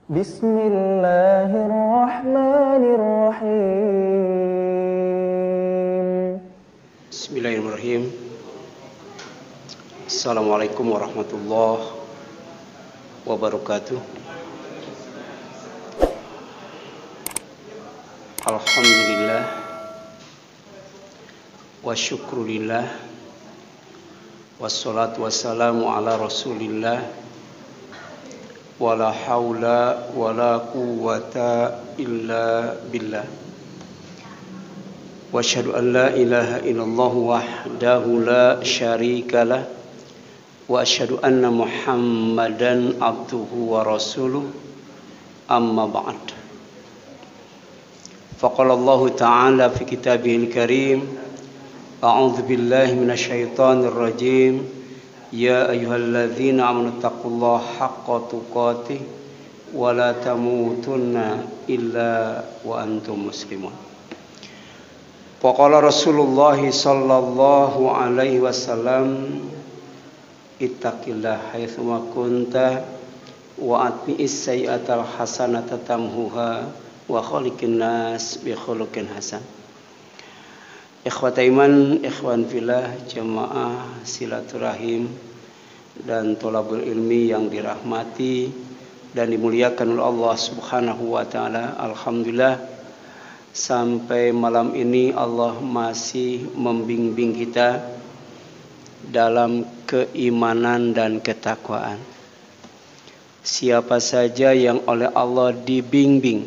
Bismillahirrahmanirrahim. Bismillahirrahmanirrahim. Assalamualaikum warahmatullahi wabarakatuh. Alhamdulillah wa syukrulillah wassalatu wassalamu ala rasulillah wala haula wala quwwata illa billah wa asyhadu an la ilaha illallah wahdahu la syarikalah wa asyhadu anna muhammadan abduhu wa rasuluh amma ba'd. Faqala Allah ta'ala fi kitabihil karim a'udzu billahi minasyaitonir rajim ya ayyuhalladzina amanu taqullaha haqqa tuqatih wa la tamutunna illa wa antum muslimun. Faqala Rasulullah sallallahu alaihi wasallam ittaqillaha haitsu ma kunta wa atbi'is sayyi'atal hasanata tamhuha wa khaliqin nas bi khuluqin hasan. Ikhwata iman, ikhwan fillah, jemaah silaturahim dan thalabul ilmi yang dirahmati dan dimuliakan oleh Allah Subhanahu wa taala. Alhamdulillah sampai malam ini Allah masih membimbing kita dalam keimanan dan ketakwaan. Siapa saja yang oleh Allah dibimbing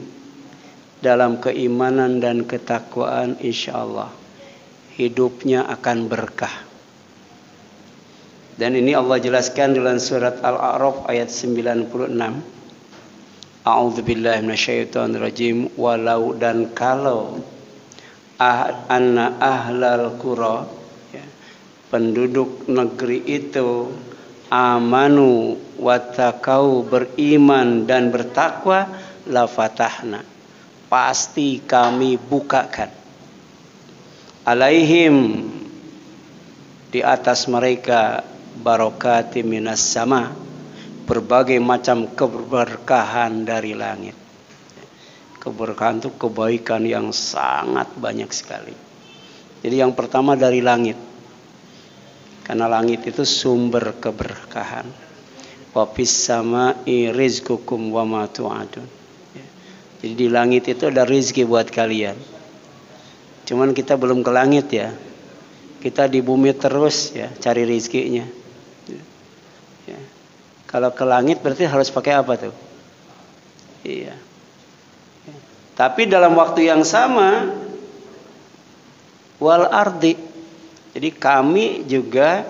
dalam keimanan dan ketakwaan, insyaallah hidupnya akan berkah. Dan ini Allah jelaskan dalam surat Al-A'raf ayat 96. A'udzubillahi minasyaitonirrajim. Walau dan kalau anna ahlal qura, ya, penduduk negeri itu amanu wattaqau, beriman dan bertakwa, la fatahna, pasti kami bukakan alaihim, di atas mereka, barokati minas sama, berbagai macam keberkahan dari langit. Keberkahan itu kebaikan yang sangat banyak sekali. Jadi yang pertama dari langit, karena langit itu sumber keberkahan. Wa fis sama'i rizqukum wa ma tu'adun. Jadi di langit itu ada rezeki buat kalian. Cuman kita belum ke langit ya. Kita di bumi terus ya cari rezekinya. Ya. Kalau ke langit berarti harus pakai apa tuh? Iya. Ya. Tapi dalam waktu yang sama wal ardi. Jadi kami juga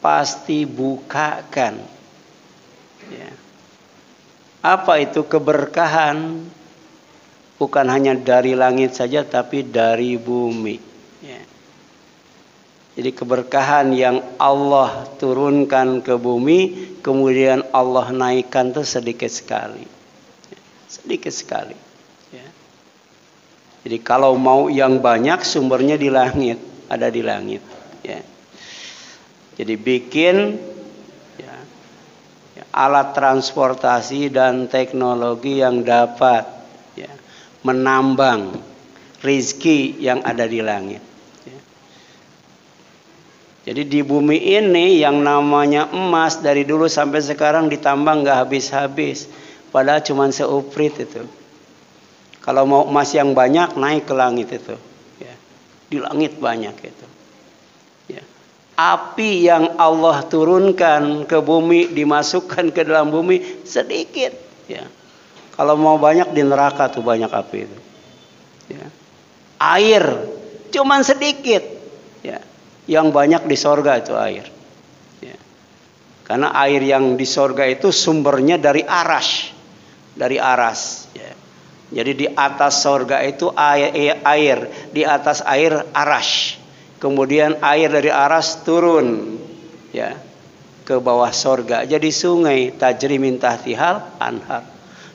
pasti bukakan. Ya. Apa itu keberkahan? Bukan hanya dari langit saja, tapi dari bumi. Ya. Jadi keberkahan yang Allah turunkan ke bumi, kemudian Allah naikkan itu sedikit sekali. Ya. Sedikit sekali. Ya. Jadi kalau mau yang banyak, sumbernya di langit, ada di langit. Ya. Jadi bikin alat transportasi dan teknologi yang dapat ya, menambang rizki yang ada di langit. Ya. Jadi di bumi ini yang namanya emas dari dulu sampai sekarang ditambang nggak habis-habis. Padahal cuma seuprit itu. Kalau mau emas yang banyak naik ke langit itu. Ya. Di langit banyak itu. Ya. Api yang Allah turunkan ke bumi, dimasukkan ke dalam bumi sedikit. Ya. Kalau mau banyak di neraka tuh banyak api itu. Ya. Air cuman sedikit. Ya. Yang banyak di sorga itu air. Ya. Karena air yang di sorga itu sumbernya dari aras. Dari aras. Ya. Jadi di atas sorga itu air. Di atas air aras. Kemudian air dari aras turun ya ke bawah sorga. Jadi sungai tajri min tahtihal anhar.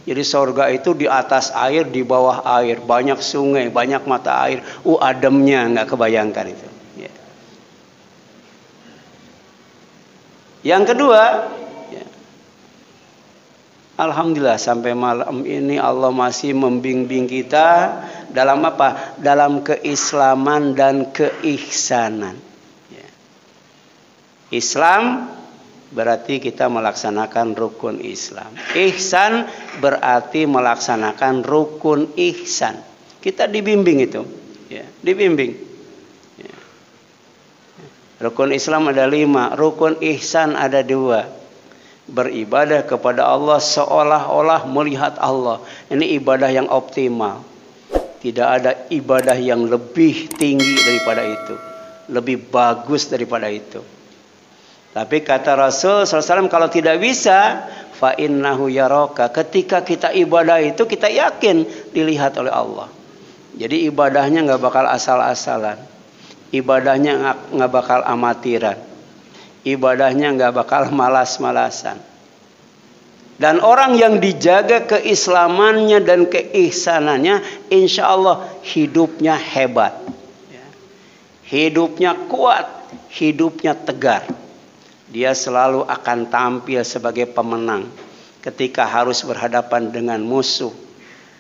Jadi sorga itu di atas air, di bawah air, banyak sungai, banyak mata air. Ademnya nggak kebayangkan itu. Ya. Yang kedua, ya, Alhamdulillah sampai malam ini Allah masih membimbing kita dalam apa? Dalam keislaman dan keihsanan. Ya. Islam berarti kita melaksanakan rukun Islam. Ihsan berarti melaksanakan rukun ihsan. Kita dibimbing itu, ya, dibimbing. Ya. Rukun Islam ada 5, rukun ihsan ada 2. Beribadah kepada Allah seolah-olah melihat Allah. Ini ibadah yang optimal. Tidak ada ibadah yang lebih tinggi daripada itu, lebih bagus daripada itu. Tapi kata Rasul SAW, kalau tidak bisa, fa innahu yaraka. Ketika kita ibadah itu, kita yakin dilihat oleh Allah. Jadi ibadahnya nggak bakal asal-asalan, ibadahnya nggak bakal amatiran, ibadahnya nggak bakal malas-malasan. Dan orang yang dijaga keislamannya dan keihsanannya, insya Allah hidupnya hebat, hidupnya kuat, hidupnya tegar. Dia selalu akan tampil sebagai pemenang ketika harus berhadapan dengan musuh.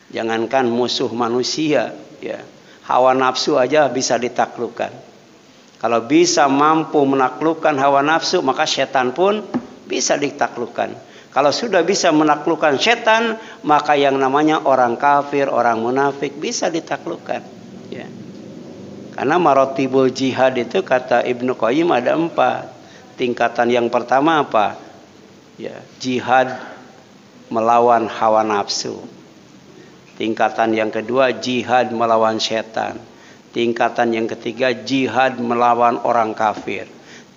Jangankan musuh manusia, ya, hawa nafsu aja bisa ditaklukkan. Kalau bisa mampu menaklukkan hawa nafsu, maka setan pun bisa ditaklukkan. Kalau sudah bisa menaklukkan setan, maka yang namanya orang kafir, orang munafik bisa ditaklukkan. Ya. Karena maratibul jihad itu kata Ibnu Qayyim ada 4. Tingkatan yang pertama apa? Ya, jihad melawan hawa nafsu. Tingkatan yang kedua jihad melawan setan. Tingkatan yang ketiga jihad melawan orang kafir.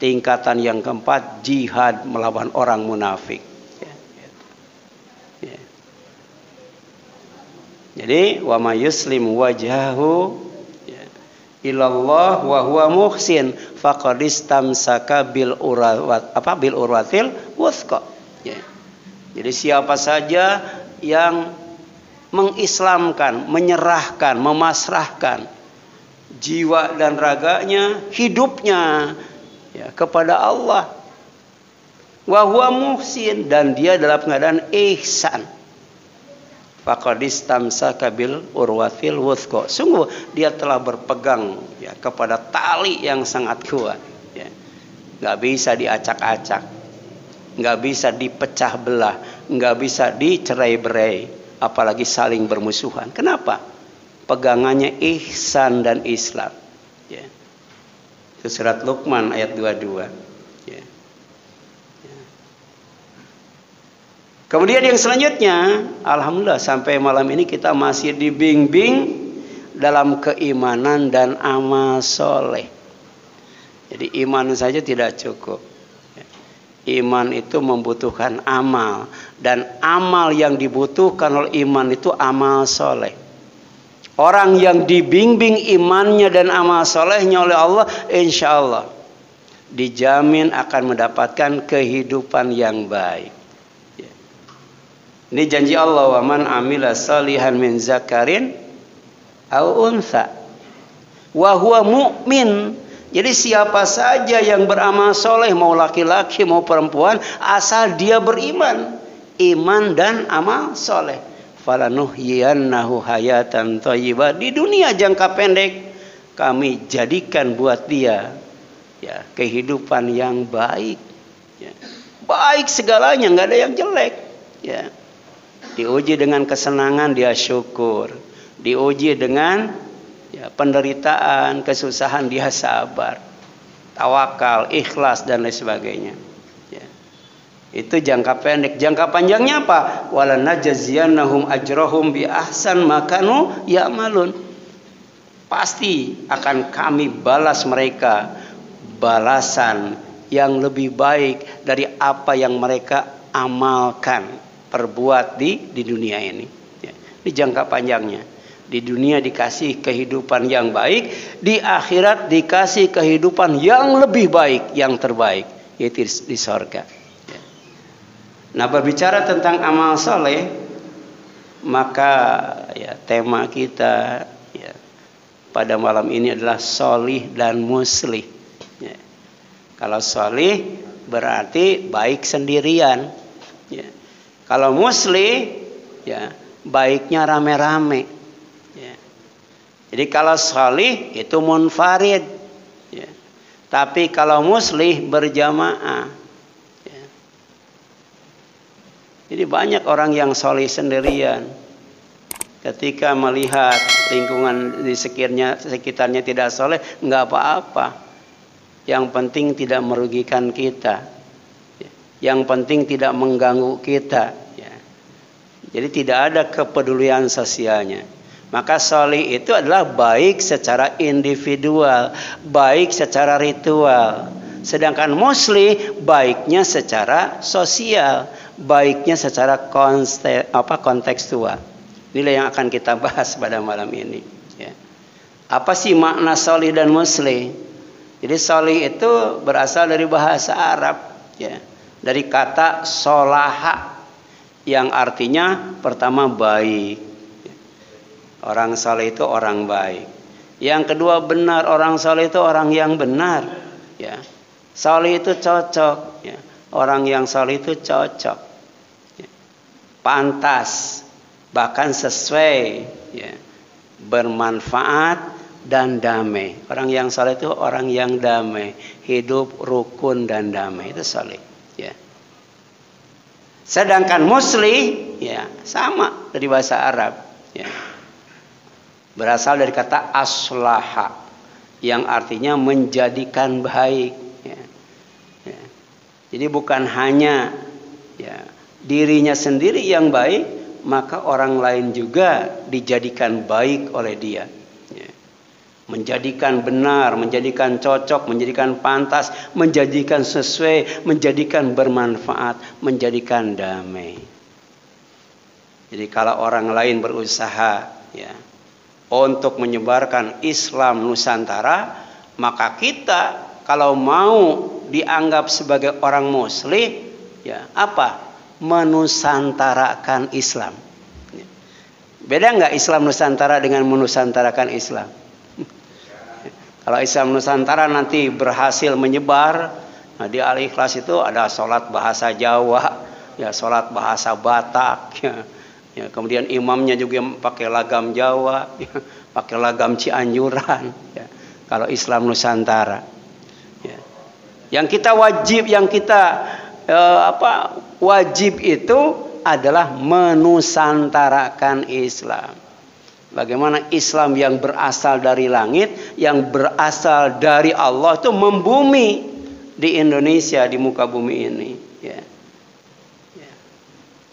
Tingkatan yang keempat jihad melawan orang munafik. Ya. Jadi wa may yuslim wajhahu ilallah wa huwa muhsin faqad istamsaka bil urwatil wuthqa. Ya. Jadi siapa saja yang mengislamkan, menyerahkan, memasrahkan jiwa dan raganya, hidupnya, ya, kepada Allah, wa huwa muhsin, dan dia dalam keadaan ihsan, faqad istamsaka bil urwatil wuthqa. Sungguh dia telah berpegang, ya, kepada tali yang sangat kuat, ya. Nggak bisa diacak-acak, nggak bisa dipecah belah, nggak bisa dicerai-berai, apalagi saling bermusuhan. Kenapa? Pegangannya ihsan dan Islam. Ya. Itu surat Luqman ayat 22. Ya. Ya. Kemudian yang selanjutnya, alhamdulillah sampai malam ini kita masih dibimbing dalam keimanan dan amal soleh. Jadi iman saja tidak cukup. Iman itu membutuhkan amal, dan amal yang dibutuhkan oleh iman itu amal soleh. Orang yang dibimbing imannya dan amal solehnya oleh Allah, insya Allah dijamin akan mendapatkan kehidupan yang baik. Ini janji Allah, wa man amila salihan min zakarin au untha wa huwa mu'min. Jadi siapa saja yang beramal soleh, mau laki-laki mau perempuan, asal dia beriman, iman dan amal soleh, falanuhyiyannahu hayatan thayyibah. Di dunia jangka pendek kami jadikan buat dia, ya, kehidupan yang baik, ya. Baik segalanya, nggak ada yang jelek, ya. Diuji dengan kesenangan dia syukur, diuji dengan, ya, penderitaan, kesusahan dia sabar, tawakal, ikhlas dan lain sebagainya. Ya. Itu jangka pendek. Jangka panjangnya apa? Walanajziyannahum ajrahum bi ahsan ma kanu ya'malun. Pasti akan kami balas mereka balasan yang lebih baik dari apa yang mereka amalkan, perbuat di dunia ini. Ya. Ini jangka panjangnya. Di dunia dikasih kehidupan yang baik, di akhirat dikasih kehidupan yang lebih baik, yang terbaik, yaitu di surga. Ya. Nah, berbicara tentang amal soleh, maka, ya, tema kita, ya, pada malam ini adalah solih dan muslih. Ya. Kalau solih berarti baik sendirian. Ya. Kalau muslih, ya baiknya rame-rame. Ya. Jadi kalau sholih itu munfarid. Ya. Tapi kalau muslih berjamaah. Ya. Jadi banyak orang yang sholih sendirian. Ketika melihat lingkungan di sekitarnya tidak sholih, nggak apa-apa. Yang penting tidak merugikan kita. Yang penting tidak mengganggu kita. Ya. Jadi tidak ada kepedulian sosialnya. Maka sholih itu adalah baik secara individual, baik secara ritual. Sedangkan muslih baiknya secara sosial, baiknya secara kontekstual. Inilah yang akan kita bahas pada malam ini. Ya. Apa sih makna sholih dan muslih? Jadi sholih itu berasal dari bahasa Arab. Ya. Dari kata solaha yang artinya pertama baik. Orang saleh itu orang baik. Yang kedua benar, orang saleh itu orang yang benar. Ya. Saleh itu cocok. Ya. Orang yang saleh itu cocok. Ya. Pantas, bahkan sesuai. Ya. Bermanfaat dan damai. Orang yang saleh itu orang yang damai, hidup rukun dan damai, itu saleh. Ya. Sedangkan muslih ya sama dari bahasa Arab ya. Berasal dari kata aslaha yang artinya menjadikan baik ya. Ya. Jadi bukan hanya ya, dirinya sendiri yang baik, maka orang lain juga dijadikan baik oleh dia. Menjadikan benar, menjadikan cocok, menjadikan pantas, menjadikan sesuai, menjadikan bermanfaat, menjadikan damai. Jadi kalau orang lain berusaha ya, untuk menyebarkan Islam Nusantara, maka kita kalau mau dianggap sebagai orang muslih, ya apa? Menusantarakan Islam. Beda nggak Islam Nusantara dengan menusantarakan Islam? Kalau Islam Nusantara nanti berhasil menyebar, nah di Al-Ikhlas itu ada sholat bahasa Jawa, ya sholat bahasa Batak, ya, kemudian imamnya juga pakai lagam Jawa, ya, pakai lagam Cianjuran. Ya, kalau Islam Nusantara, ya. Yang kita wajib itu adalah menusantarakan Islam. Bagaimana Islam yang berasal dari langit, yang berasal dari Allah itu membumi di Indonesia, di muka bumi ini. Ya. Ya.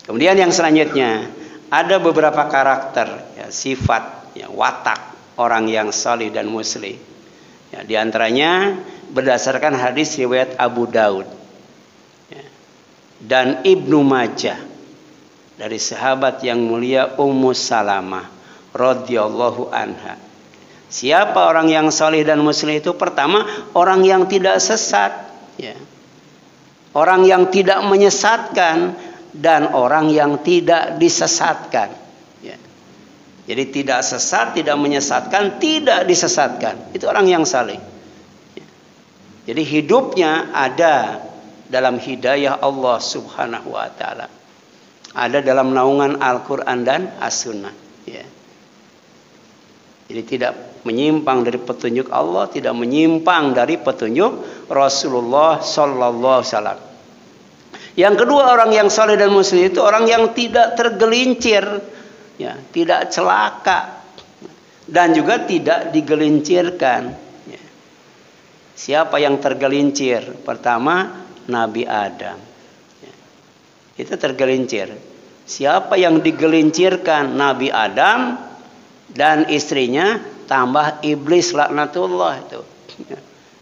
Kemudian yang selanjutnya ada beberapa karakter, ya, sifat, ya, watak orang yang salih dan muslih. Ya, di antaranya berdasarkan hadis riwayat Abu Daud ya, dan Ibnu Majah dari sahabat yang mulia Ummu Salamah radhiyallahu anha. Siapa orang yang salih dan muslih itu? Pertama, orang yang tidak sesat, ya. Orang yang tidak menyesatkan dan orang yang tidak disesatkan. Ya. Jadi tidak sesat, tidak menyesatkan, tidak disesatkan. Itu orang yang salih. Ya. Jadi hidupnya ada dalam hidayah Allah Subhanahu wa taala. Ada dalam naungan Al-Qur'an dan As-Sunnah. Ya. Jadi tidak menyimpang dari petunjuk Allah, tidak menyimpang dari petunjuk Rasulullah sallallahu alaihi wasallam. Yang kedua, orang yang saleh dan muslih itu orang yang tidak tergelincir, ya, tidak celaka dan juga tidak digelincirkan. Ya. Siapa yang tergelincir? Pertama, Nabi Adam. Ya. Itu tergelincir. Siapa yang digelincirkan? Nabi Adam dan istrinya tambah iblis laknatullah itu. Ya.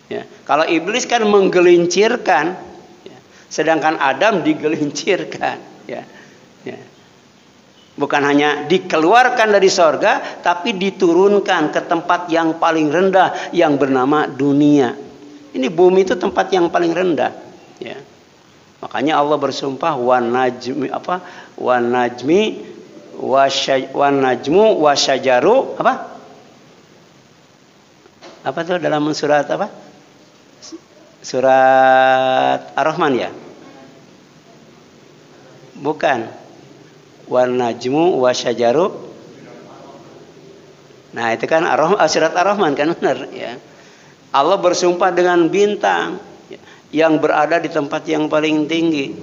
Ya. Kalau iblis kan menggelincirkan, ya. Sedangkan Adam digelincirkan. Ya. Ya. Bukan hanya dikeluarkan dari sorga, tapi diturunkan ke tempat yang paling rendah yang bernama dunia. Ini bumi itu tempat yang paling rendah. Ya. Makanya Allah bersumpah wan najmu wasyajaru apa tuh dalam surat apa? Surat Ar-Rahman ya? Bukan. wan najmu wasyajaru. Nah, itu kan surat Ar-Rahman kan benar ya. Allah bersumpah dengan bintang yang berada di tempat yang paling tinggi.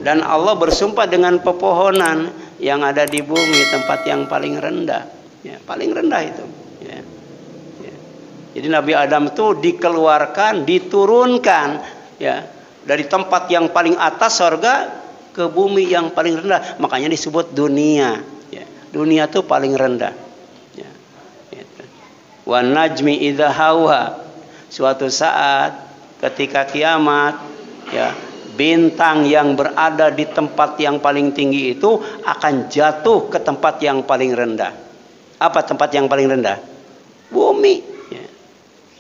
Dan Allah bersumpah dengan pepohonan yang ada di bumi, tempat yang paling rendah. Ya, paling rendah itu. Ya. Ya. Jadi Nabi Adam itu dikeluarkan, diturunkan ya, dari tempat yang paling atas surga ke bumi yang paling rendah. Makanya disebut dunia. Ya. Dunia itu paling rendah. Ya. Gitu. Wan najmi idza hawa. Suatu saat ketika kiamat ya, bintang yang berada di tempat yang paling tinggi itu akan jatuh ke tempat yang paling rendah. Apa tempat yang paling rendah? Bumi. Ya.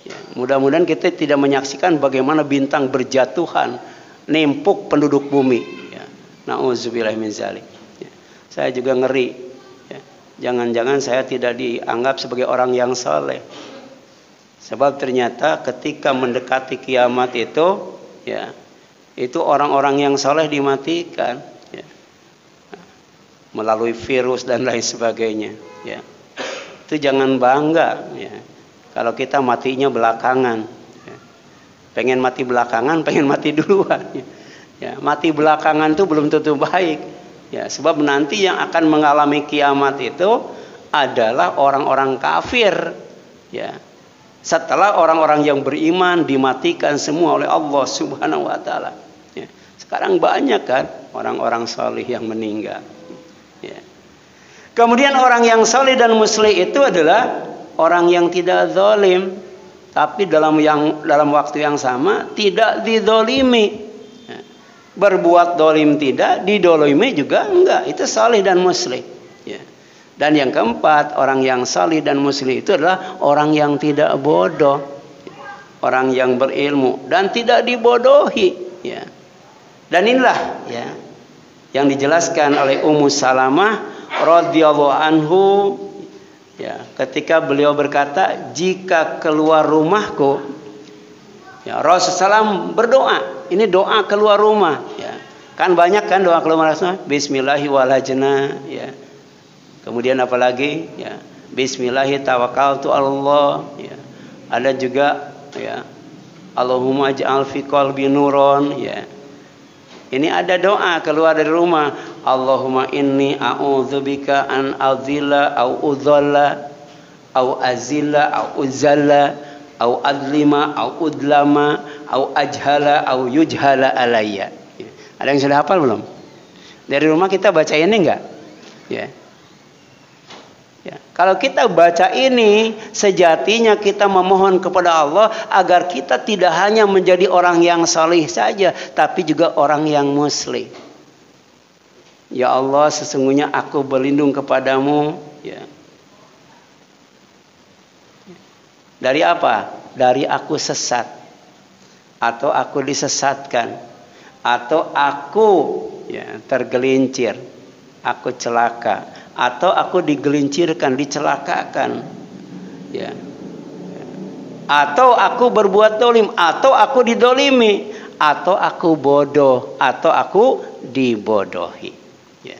Ya. Mudah-mudahan kita tidak menyaksikan bagaimana bintang berjatuhan nimpuk penduduk bumi. Ya. Nauzubillah min zalik. Ya. Saya juga ngeri. Ya. Jangan-jangan saya tidak dianggap sebagai orang yang saleh. Sebab ternyata ketika mendekati kiamat itu, ya, itu orang-orang yang saleh dimatikan, ya, melalui virus dan lain sebagainya. Ya. Itu jangan bangga, ya, kalau kita matinya belakangan. Ya. Pengen mati belakangan, pengen mati duluan. Ya. Ya, mati belakangan itu belum tentu baik. Ya, sebab nanti yang akan mengalami kiamat itu adalah orang-orang kafir. Ya. Setelah orang-orang yang beriman dimatikan semua oleh Allah Subhanahu wa taala. Ya. Sekarang banyak kan orang-orang saleh yang meninggal. Ya. Kemudian orang yang saleh dan muslih itu adalah orang yang tidak zalim, tapi dalam waktu yang sama tidak dizalimi. Ya. Berbuat zalim tidak, didolimi juga enggak. Itu saleh dan muslih. Ya. Dan yang keempat, orang yang salih dan muslim itu adalah orang yang tidak bodoh, orang yang berilmu dan tidak dibodohi. Ya. Dan inilah ya yang dijelaskan oleh Ummu Salamah radhiyallahu anhu. Ya, ketika beliau berkata, jika keluar rumahku, ya, Rasulullah SAW berdoa. Ini doa keluar rumah. Ya. Kan banyak kan doa keluar rumah. Bismillahirrahmanirrahim. Ya. Kemudian apalagi ya, bismillahirrahmanirrahim tawakkaltu 'alallah ya. Ada juga ya, Allahumma ij'al fi qalbi nuron ya. Ini ada doa keluar dari rumah, Allahumma inni a'udzubika an adzilla au udzalla au azilla au uzalla au adlima au udlama au ajhala au yujhala alayya. Ya. Ada yang sudah hafal belum? Dari rumah kita baca ini enggak? Ya. Ya, kalau kita baca ini, sejatinya kita memohon kepada Allah agar kita tidak hanya menjadi orang yang salih saja, tapi juga orang yang muslim. Ya Allah, sesungguhnya aku berlindung kepadamu. Ya. Dari apa? Dari aku sesat, atau aku disesatkan, atau aku ya, tergelincir, aku celaka. Atau aku digelincirkan, dicelakakan, ya. Atau aku berbuat dolim, atau aku didolimi, atau aku bodoh, atau aku dibodohi. Ya.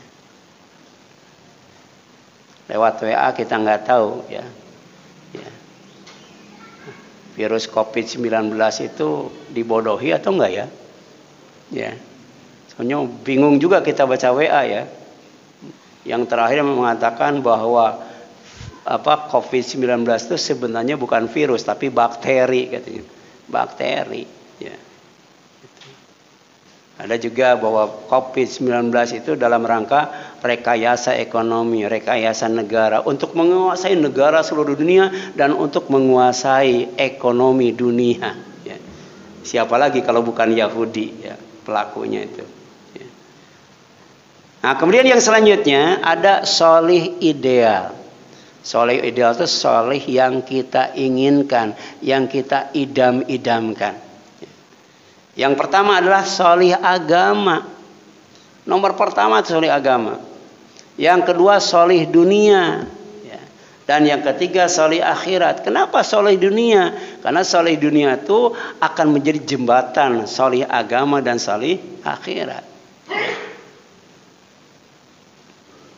Lewat WA kita nggak tahu, ya. Ya. Virus COVID-19 itu dibodohi atau enggak ya? Ya. Soalnya bingung juga kita baca WA ya. Yang terakhir mengatakan bahwa COVID-19 itu sebenarnya bukan virus tapi bakteri katanya. Bakteri ya. Ada juga bahwa COVID-19 itu dalam rangka rekayasa ekonomi, rekayasa negara untuk menguasai negara seluruh dunia dan untuk menguasai ekonomi dunia ya. Siapa lagi kalau bukan Yahudi ya pelakunya itu. Nah, kemudian yang selanjutnya ada solih ideal. Solih ideal itu solih yang kita inginkan, yang kita idam-idamkan. Yang pertama adalah solih agama. Nomor pertama solih agama. Yang kedua solih dunia. Dan yang ketiga solih akhirat. Kenapa solih dunia? Karena solih dunia itu akan menjadi jembatan solih agama dan solih akhirat.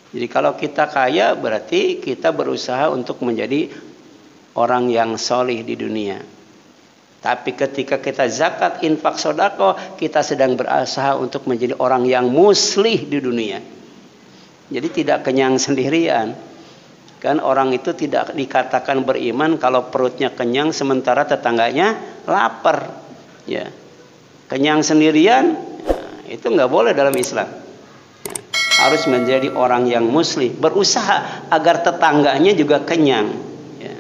Jadi kalau kita kaya berarti kita berusaha untuk menjadi orang yang solih di dunia. Tapi ketika kita zakat, infak, sedekah, kita sedang berusaha untuk menjadi orang yang muslih di dunia. Jadi tidak kenyang sendirian. Kan orang itu tidak dikatakan beriman kalau perutnya kenyang sementara tetangganya lapar. Ya. Kenyang sendirian, itu nggak boleh dalam Islam. Harus menjadi orang yang muslih, berusaha agar tetangganya juga kenyang. Ya.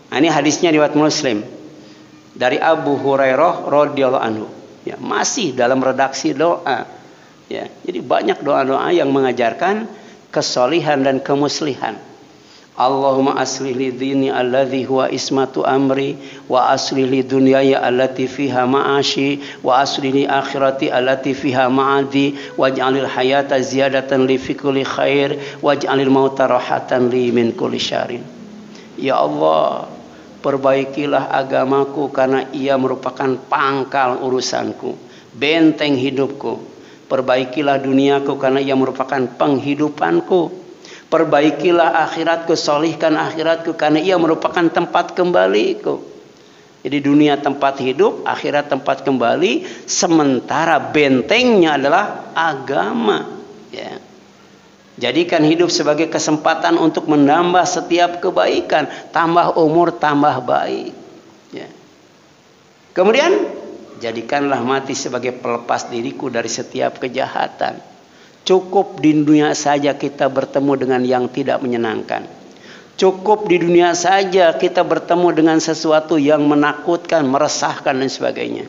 Nah, ini hadisnya riwayat Muslim dari Abu Hurairah radhiyallahu anhu. Ya, masih dalam redaksi doa. Ya, jadi banyak doa-doa yang mengajarkan kesolihan dan kemuslihan. Allahumma aslih li dini alladhi huwa ismatu amri wa aslih li dunyaya allati fiha ma'ashi wa aslih li akhirati allati fiha ma'adi waj'alil hayata ziyadatan li fi kulli khair waj'alil mauta rahatan li min kulli syarin. Ya Allah, perbaikilah agamaku karena ia merupakan pangkal urusanku, benteng hidupku. Perbaikilah duniaku karena ia merupakan penghidupanku. Perbaikilah akhiratku, solihkan akhiratku karena ia merupakan tempat kembaliku. Jadi dunia tempat hidup, akhirat tempat kembali, sementara bentengnya adalah agama. Ya. Jadikan hidup sebagai kesempatan untuk menambah setiap kebaikan, tambah umur, tambah baik. Ya. Kemudian jadikanlah mati sebagai pelepas diriku dari setiap kejahatan. Cukup di dunia saja kita bertemu dengan yang tidak menyenangkan. Cukup di dunia saja kita bertemu dengan sesuatu yang menakutkan, meresahkan dan sebagainya.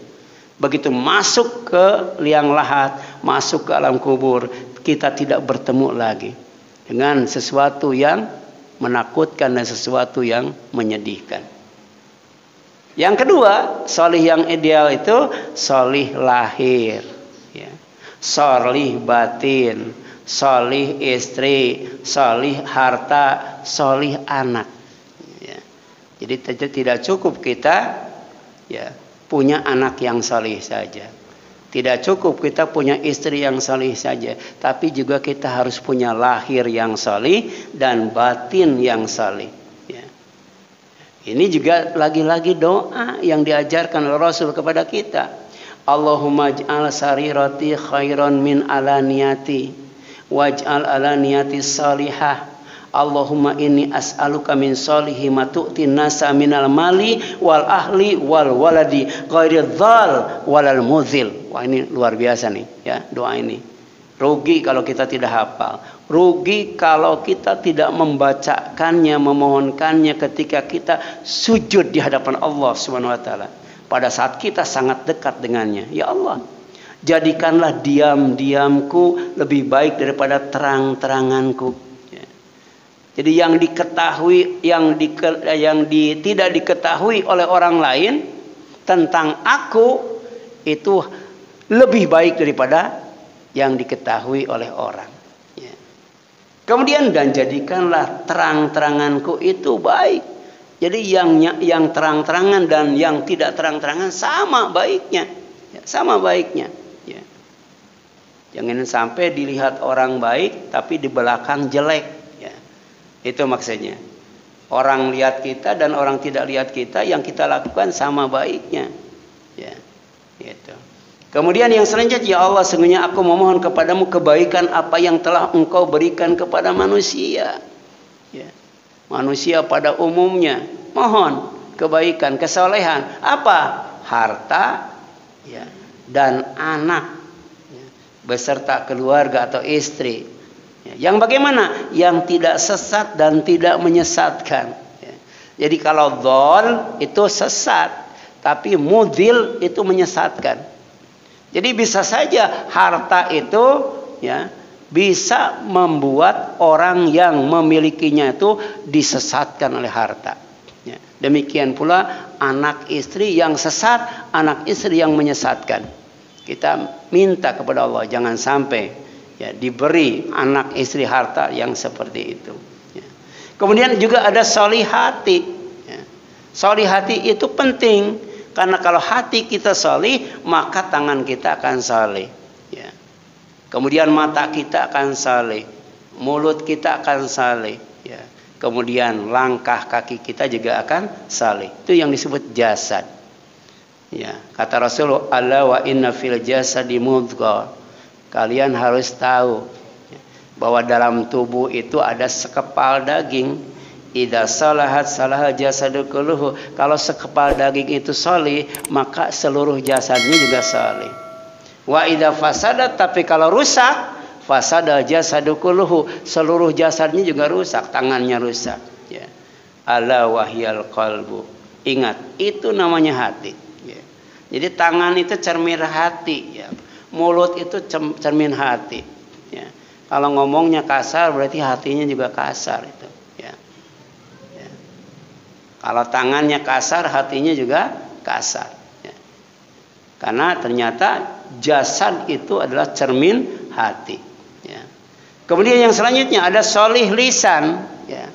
Begitu masuk ke liang lahat, masuk ke alam kubur, kita tidak bertemu lagi dengan sesuatu yang menakutkan dan sesuatu yang menyedihkan. Yang kedua, solih yang ideal itu solih lahir. Ya. Solih batin, solih istri, solih harta, solih anak. Ya. Jadi tidak cukup kita ya punya anak yang solih saja. Tidak cukup kita punya istri yang solih saja. Tapi juga kita harus punya lahir yang solih dan batin yang solih. Ya. Ini juga lagi-lagi doa yang diajarkan oleh Rasul kepada kita. Allahumma ij'al sarirati khairan min alaniyati waj'al alaniyati salihah. Allahumma inni as'aluka min salihi ma tu'tin nasa minal mali wal ahli wal waladi ghairil dhal walal muzil. Wah, ini luar biasa nih ya doa ini. Rugi kalau kita tidak hafal. Rugi kalau kita tidak membacakannya, memohonkannya ketika kita sujud di hadapan Allah Subhanahu wa taala. Pada saat kita sangat dekat dengannya. Ya Allah, jadikanlah diam-diamku lebih baik daripada terang-teranganku. Ya. Jadi yang diketahui, tidak diketahui oleh orang lain tentang aku itu lebih baik daripada yang diketahui oleh orang. Ya. Kemudian dan jadikanlah terang-teranganku itu baik. Jadi yang terang-terangan dan yang tidak terang-terangan sama baiknya. Ya, sama baiknya. Ya. Jangan sampai dilihat orang baik tapi di belakang jelek. Ya. Itu maksudnya. Orang lihat kita dan orang tidak lihat kita, yang kita lakukan sama baiknya. Ya. Gitu. Kemudian yang selanjutnya, ya Allah, sesungguhnya aku memohon kepadamu kebaikan apa yang telah engkau berikan kepada manusia. Ya. Manusia pada umumnya mohon kebaikan, kesolehan, apa? Harta ya, dan anak ya, beserta keluarga atau istri. Ya, yang bagaimana? Yang tidak sesat dan tidak menyesatkan. Ya. Jadi kalau dhal itu sesat, tapi mudhil itu menyesatkan. Jadi bisa saja harta itu ya bisa membuat orang yang memilikinya itu disesatkan oleh harta. Ya. Demikian pula anak istri yang sesat, anak istri yang menyesatkan. Kita minta kepada Allah jangan sampai ya diberi anak istri harta yang seperti itu. Ya. Kemudian juga ada solihati. Ya. Solihati itu penting karena kalau hati kita solih maka tangan kita akan solih. Ya. Kemudian mata kita akan saleh, mulut kita akan saleh, ya. Kemudian langkah kaki kita juga akan saleh. Itu yang disebut jasad. Ya, kata Rasulullah, "Ala wa inna fil jasadi mudghah." Kalian harus tahu bahwa dalam tubuh itu ada sekepal daging. Idza salahat salaha jasadu kulluhu. Kalau sekepal daging itu saleh, maka seluruh jasadnya juga saleh. Wa idza fasadat, tapi kalau rusak, fasada jasadu kulluhu, seluruh jasadnya juga rusak, tangannya rusak, ya. Ala wahyal qalbu. Ingat, itu namanya hati, ya. Jadi tangan itu cermin hati, ya. Mulut itu cermin hati, ya. Kalau ngomongnya kasar berarti hatinya juga kasar itu, ya. Ya. Kalau tangannya kasar, hatinya juga kasar, ya. Karena ternyata jasad itu adalah cermin hati. Kemudian yang selanjutnya ada solih lisan, ya.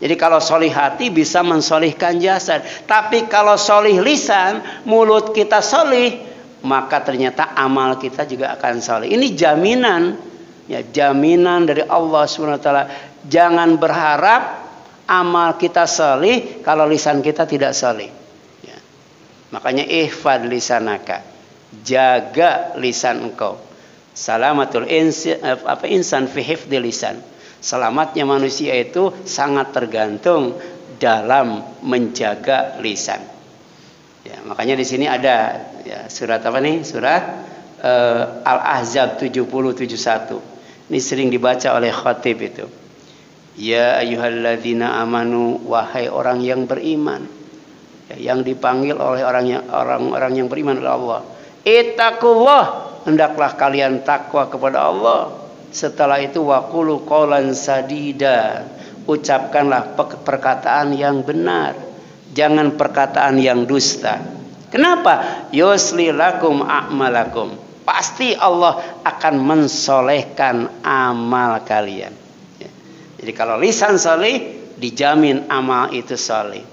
Jadi kalau solih hati bisa mensolihkan jasad. Tapi kalau solih lisan, mulut kita solih, maka ternyata amal kita juga akan solih. Ini jaminan, ya, jaminan dari Allah SWT. Jangan berharap amal kita solih kalau lisan kita tidak solih. Ya. Makanya ihfad lisanaka, jaga lisan engkau. Salamatul insan fi hifdil lisan. Selamatnya manusia itu sangat tergantung dalam menjaga lisan. Ya, makanya di sini ada, ya, surat apa nih? Surat Al-Ahzab 70-71. Ini sering dibaca oleh khatib itu. Ya ayyuhalladzina amanu, wahai orang yang beriman. Ya, yang dipanggil oleh orang-orang yang beriman oleh Allah. Ittaqullah, hendaklah kalian takwa kepada Allah. Setelah itu waqulu qaulan sadida, ucapkanlah perkataan yang benar, jangan perkataan yang dusta. Kenapa? Yusli lakum a'malakum, pasti Allah akan mensolehkan amal kalian. Jadi kalau lisan saleh, dijamin amal itu saleh.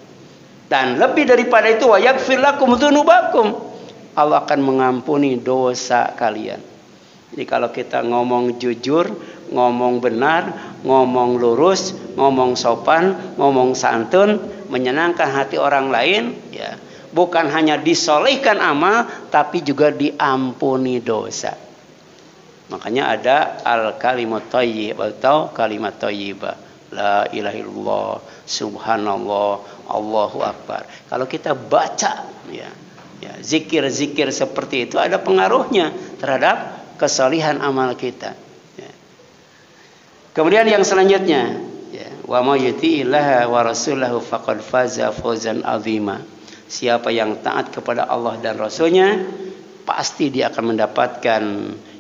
Dan lebih daripada itu, wa yaghfir lakum dzunubakum, Allah akan mengampuni dosa kalian. Jadi kalau kita ngomong jujur, ngomong benar, ngomong lurus, ngomong sopan, ngomong santun, menyenangkan hati orang lain, ya, bukan hanya disolehkan amal, tapi juga diampuni dosa. Makanya ada al-kalimat thayyibah atau kalimat thayyibah. La ilaha illallah, subhanallah, Allahu akbar. Kalau kita baca, ya, zikir-zikir seperti itu ada pengaruhnya terhadap kesalihan amal kita. Ya. Kemudian yang selanjutnya, ya, wa may yuti'illaha wa rasulahu faqad faza fawzan 'azima. Siapa yang taat kepada Allah dan Rasulnya, pasti dia akan mendapatkan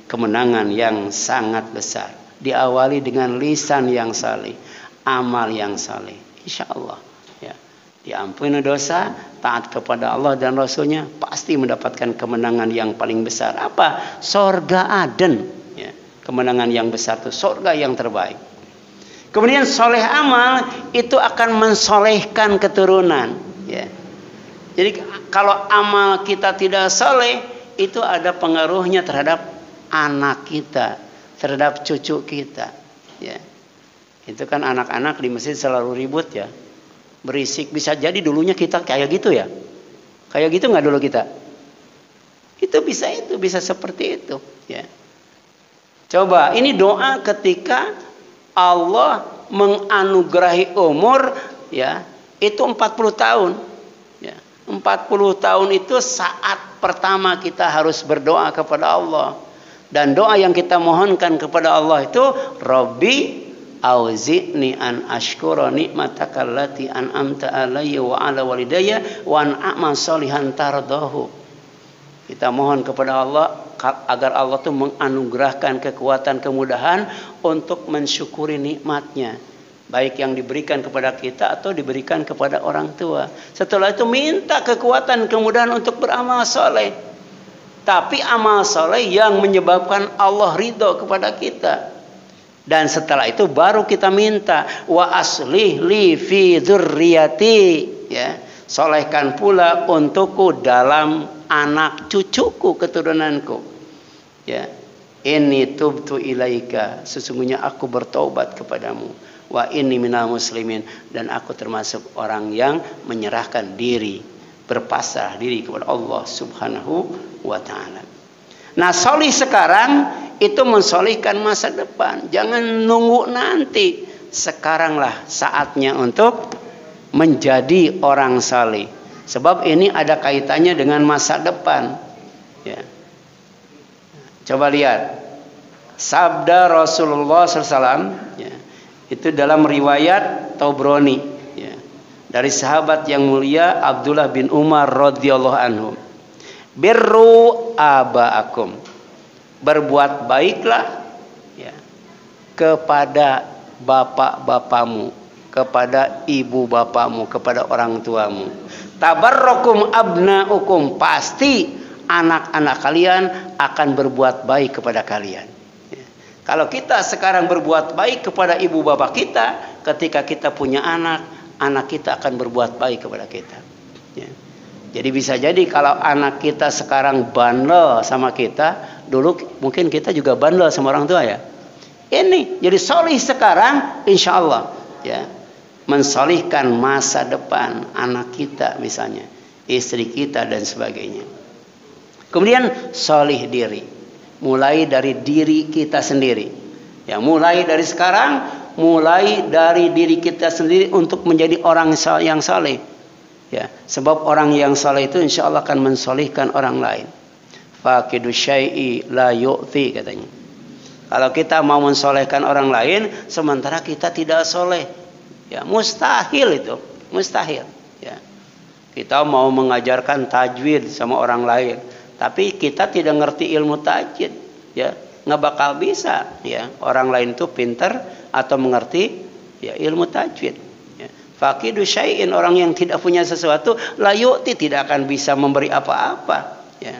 kemenangan yang sangat besar. Diawali dengan lisan yang saleh, amal yang saleh, insyaallah, ya. Diampuni dosa, taat kepada Allah dan Rasulnya, pasti mendapatkan kemenangan yang paling besar. Apa? Sorga Aden, ya. Kemenangan yang besar itu sorga yang terbaik. Kemudian soleh amal itu akan mensolehkan keturunan, ya. Jadi kalau amal kita tidak soleh, itu ada pengaruhnya terhadap anak kita, terhadap cucu kita, ya. Itu kan anak-anak di masjid selalu ribut, ya, berisik. Bisa jadi dulunya kita kayak gitu, ya. Kayak gitu nggak dulu kita? Itu bisa seperti itu, ya. Coba ini doa ketika Allah menganugerahi umur, ya, itu 40 tahun. Ya. 40 tahun itu saat pertama kita harus berdoa kepada Allah. Dan doa yang kita mohonkan kepada Allah itu, Rabbi auzi'ni an ashkura ni'mataka allati an'amta alayya wa ala walidayya wa an a'mal sholihan tardahu. Kita mohon kepada Allah agar Allah itu menganugerahkan kekuatan, kemudahan untuk mensyukuri nikmatnya, baik yang diberikan kepada kita atau diberikan kepada orang tua. Setelah itu minta kekuatan, kemudahan untuk beramal soleh. Tapi amal soleh yang menyebabkan Allah ridho kepada kita. Dan setelah itu baru kita minta wa aslih li fi dzurriyyati, ya, solehkan pula untukku dalam anak cucuku, keturunanku, ya. Inni tubtu ilaika, sesungguhnya aku bertaubat kepadamu. Wa inni minal muslimin, dan aku termasuk orang yang menyerahkan diri, berpasrah diri kepada Allah Subhanahu wa taala. Nah, solih sekarang itu mensolihkan masa depan. Jangan nunggu nanti. Sekaranglah saatnya untuk menjadi orang saleh. Sebab ini ada kaitannya dengan masa depan. Ya. Coba lihat sabda Rasulullah SAW, ya, itu dalam riwayat Tabrani, ya, dari sahabat yang mulia Abdullah bin Umar radhiyallahu anhu. Birru abaakum, berbuat baiklah, ya, kepada bapak-bapamu, kepada ibu bapamu, kepada orang tuamu. Tabarrakum abnaukum, pasti anak-anak kalian akan berbuat baik kepada kalian. Ya. Kalau kita sekarang berbuat baik kepada ibu bapak kita, ketika kita punya anak, anak kita akan berbuat baik kepada kita. Ya. Jadi bisa jadi kalau anak kita sekarang bandel sama kita, dulu mungkin kita juga bandel sama orang tua ya. Ini jadi solih sekarang, insya Allah, ya, mensolihkan masa depan anak kita misalnya, istri kita dan sebagainya. Kemudian solih diri, mulai dari diri kita sendiri, ya, mulai dari sekarang, mulai dari diri kita sendiri untuk menjadi orang yang saleh, ya, sebab orang yang saleh itu insya Allah akan mensolihkan orang lain. Faqidu syai'i la yu'ti, katanya. Kalau kita mau mensolehkan orang lain sementara kita tidak soleh, ya, mustahil itu, mustahil. Ya. Kita mau mengajarkan tajwid sama orang lain, tapi kita tidak ngerti ilmu tajwid, ya, nggak bakal bisa, ya. Orang lain itu pintar atau mengerti, ya, ilmu tajwid. Ya. Faqidu syai'in, orang yang tidak punya sesuatu, la yu'ti, tidak akan bisa memberi apa-apa. Ya.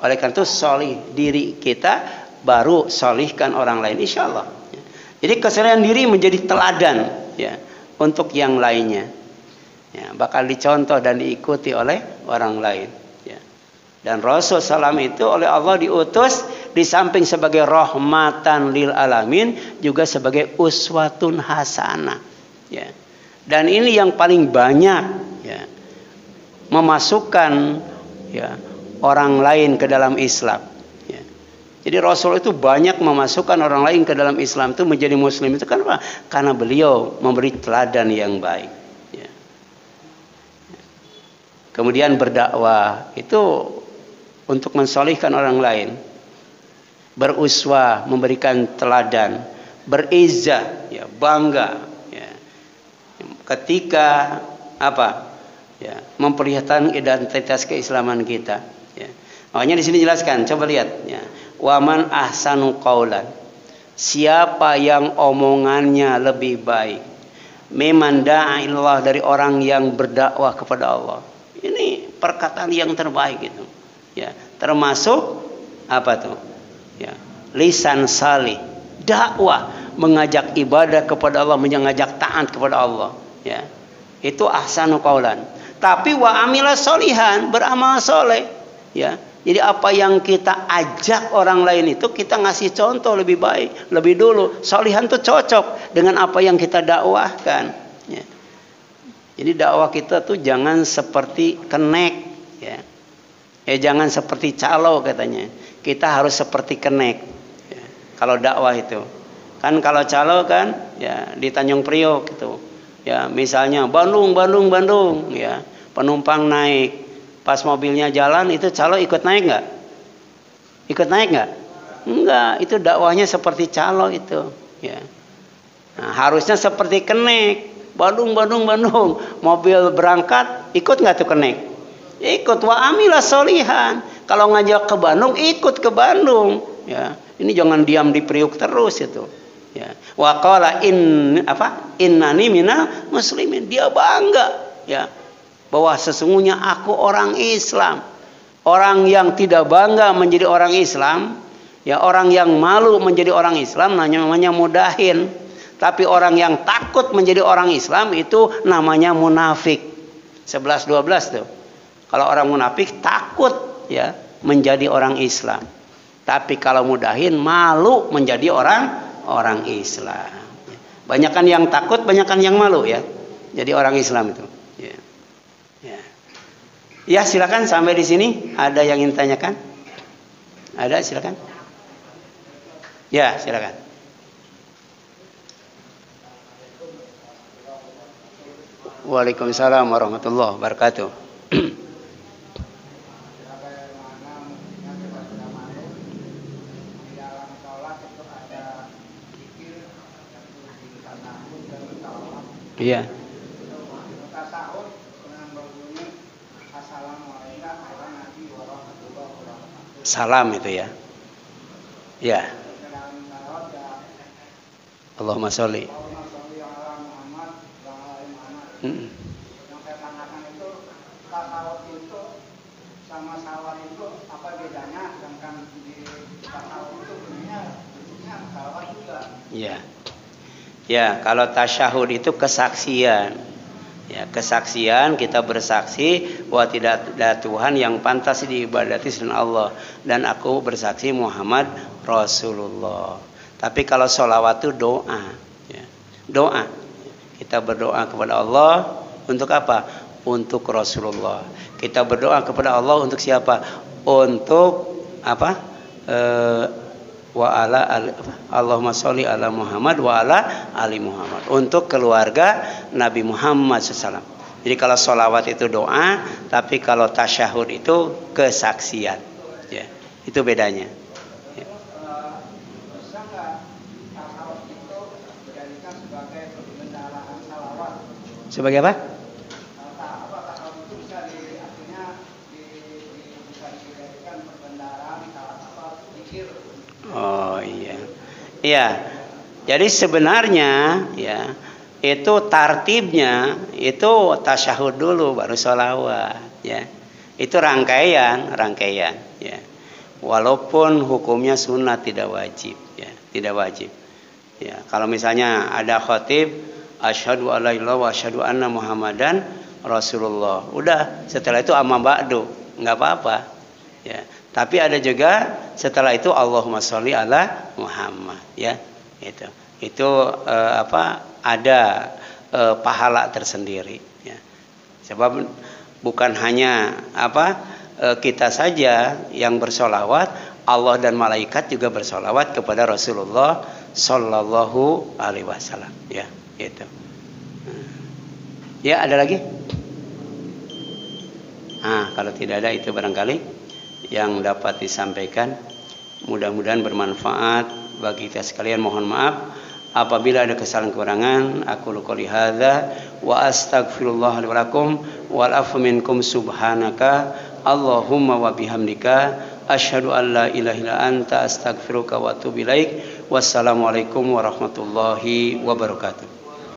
Oleh karena itu solih diri kita, baru solihkan orang lain, insya Allah. Ya. Jadi kesolihan diri menjadi teladan, ya, untuk yang lainnya. Ya, bakal dicontoh dan diikuti oleh orang lain. Dan Rasul SAW itu oleh Allah diutus di samping sebagai rahmatan lil alamin juga sebagai uswatun hasanah. Ya. Dan ini yang paling banyak, ya, memasukkan, ya, orang lain ke dalam Islam. Ya. Jadi Rasul itu banyak memasukkan orang lain ke dalam Islam itu menjadi Muslim itu kenapa? Karena beliau memberi teladan yang baik. Ya. Kemudian berdakwah itu untuk mensolihkan orang lain, beruswah, memberikan teladan, berizah, ya, bangga, ya, ketika apa, ya, memperlihatkan identitas keislaman kita. Ya. Makanya di sini jelaskan, coba lihat, ya, waman ahsanu qaulan, siapa yang omongannya lebih baik, mimman da'a ilallah, dari orang yang berdakwah kepada Allah. Ini perkataan yang terbaik itu. Ya, termasuk apa tuh? Ya, lisan salih, dakwah, mengajak ibadah kepada Allah, mengajak taat kepada Allah. Ya, itu ahsanu qaulan. Tapi wa amila solihan, beramal soleh. Ya, jadi apa yang kita ajak orang lain itu kita ngasih contoh lebih baik, lebih dulu. Solihan tuh cocok dengan apa yang kita dakwahkan. Ya. Jadi dakwah kita tuh jangan seperti kenek, ya. Jangan seperti calo, katanya. Kita harus seperti kenek. Ya. Kalau dakwah itu, kan kalau calo kan, ya, di Tanjung Priok gitu. Ya, misalnya Bandung, ya, penumpang naik, pas mobilnya jalan itu calo ikut naik nggak? Ikut naik nggak? Enggak, itu dakwahnya seperti calo itu. Ya. Nah, harusnya seperti kenek. Bandung, mobil berangkat, ikut nggak tuh kenek? Ikut. Wa amila solihan, kalau ngajak ke Bandung ikut ke Bandung, ya. Ini jangan diam di Priuk terus itu, ya. Wa qala innani minal muslimin, dia bangga, ya, bahwa sesungguhnya aku orang Islam. Orang yang tidak bangga menjadi orang Islam, ya, orang yang malu menjadi orang Islam namanya mudahin. Tapi orang yang takut menjadi orang Islam itu namanya munafik. 11-12 tuh. Kalau orang munafik takut, ya, menjadi orang Islam. Tapi kalau mudahin malu menjadi orang Islam. Banyakan yang takut, banyakan yang malu ya. Jadi orang Islam itu. Ya. Ya. Ya silakan sampai di sini. Ada yang ingin tanyakan? Ada silakan. Ya silakan. Waalaikumsalam warahmatullahi wabarakatuh. Iya. Salam itu ya. Ya. Allahumma sholli. Yang saya tanyakan itu tasawuf itu sama salawat itu apa bedanya? Sedangkan di tasawuf itu bentuknya salawat juga. Iya. Ya, kalau tasyahud itu kesaksian. Ya, kesaksian kita bersaksi bahwa tidak ada Tuhan yang pantas diibadati selain Allah dan aku bersaksi Muhammad Rasulullah. Tapi kalau sholawat itu doa, ya. Doa. Kita berdoa kepada Allah untuk apa? Untuk Rasulullah. Kita berdoa kepada Allah untuk siapa? Untuk apa? Allahumma sholli ala Muhammad wa ala ali Muhammad, untuk keluarga Nabi Muhammad SAW. Jadi kalau sholawat itu doa, tapi kalau tasyahud itu kesaksian. Ya, itu bedanya. Ya. Sebagai apa? Oh iya. Iya. Jadi sebenarnya ya itu tartibnya itu tasyahud dulu baru sholawat ya. Itu rangkaian ya. Walaupun hukumnya sunnah tidak wajib ya, tidak wajib. Ya, kalau misalnya ada khatib asyhadu alla ilaha wa asyhadu anna Muhammadan Rasulullah. Udah, setelah itu amma ba'du, enggak apa-apa. Ya. Tapi ada juga setelah itu Allahumma sholli ala Muhammad ya. Itu ada pahala tersendiri ya. Sebab bukan hanya kita saja yang bersolawat, Allah dan malaikat juga bersolawat kepada Rasulullah Sallallahu Alaihi Wasallam ya. Itu. Ya, ada lagi? Kalau tidak ada itu barangkali yang dapat disampaikan, mudah-mudahan bermanfaat bagi kita sekalian. Mohon maaf apabila ada kesalahan kekurangan. Aku qouli hadza wa astaghfirullah li wa lakum wal afu minkum subhanaka Allahumma wa bihamdika asyhadu an la ilaha illa anta astaghfiruka wa atubu ilaik. Wassalamualaikum warahmatullahi wabarakatuh.